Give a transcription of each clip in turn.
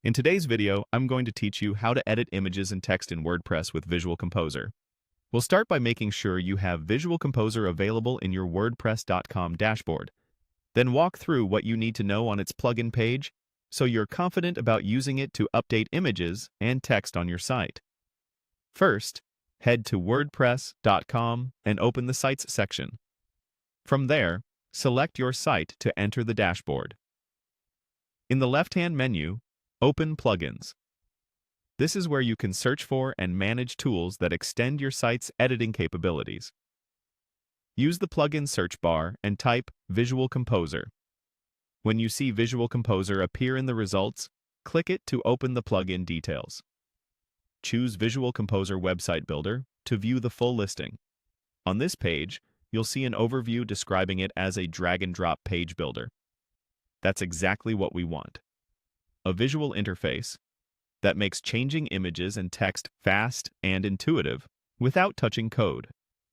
In today's video, I'm going to teach you how to edit images and text in WordPress with Visual Composer. We'll start by making sure you have Visual Composer available in your WordPress.com dashboard. Then walk through what you need to know on its plugin page so you're confident about using it to update images and text on your site. First, head to WordPress.com and open the Sites section. From there, select your site to enter the dashboard. In the left-hand menu, open Plugins. This is where you can search for and manage tools that extend your site's editing capabilities. Use the plugin search bar and type Visual Composer. When you see Visual Composer appear in the results, click it to open the plugin details. Choose Visual Composer Website Builder to view the full listing. On this page, you'll see an overview describing it as a drag-and-drop page builder. That's exactly what we want. A visual interface that makes changing images and text fast and intuitive without touching code.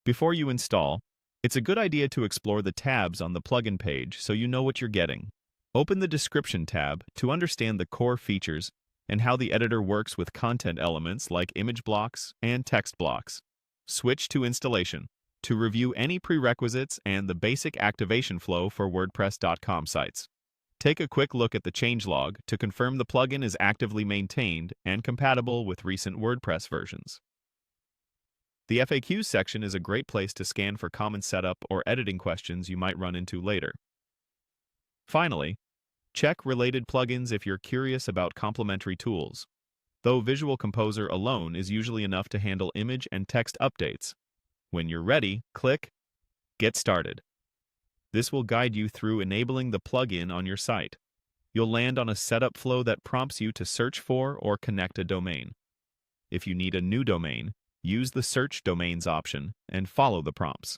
Before you install, it's a good idea to explore the tabs on the plugin page so you know what you're getting. Open the Description tab to understand the core features and how the editor works with content elements like image blocks and text blocks. Switch to Installation to review any prerequisites and the basic activation flow for WordPress.com sites. Take a quick look at the changelog to confirm the plugin is actively maintained and compatible with recent WordPress versions. The FAQs section is a great place to scan for common setup or editing questions you might run into later. Finally, check related plugins if you're curious about complementary tools. Though Visual Composer alone is usually enough to handle image and text updates. When you're ready, click Get Started. This will guide you through enabling the plugin on your site. You'll land on a setup flow that prompts you to search for or connect a domain. If you need a new domain, use the Search Domains option and follow the prompts.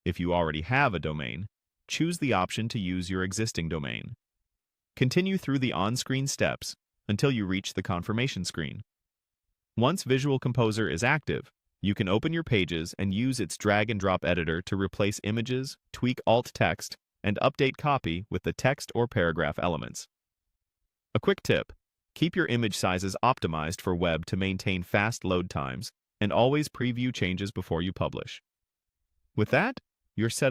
If you already have a domain, choose the option to use your existing domain. Continue through the on-screen steps until you reach the confirmation screen. Once Visual Composer is active, you can open your pages and use its drag-and-drop editor to replace images, tweak alt text, and update copy with the text or paragraph elements. A quick tip: keep your image sizes optimized for web to maintain fast load times, and always preview changes before you publish. With that, you're set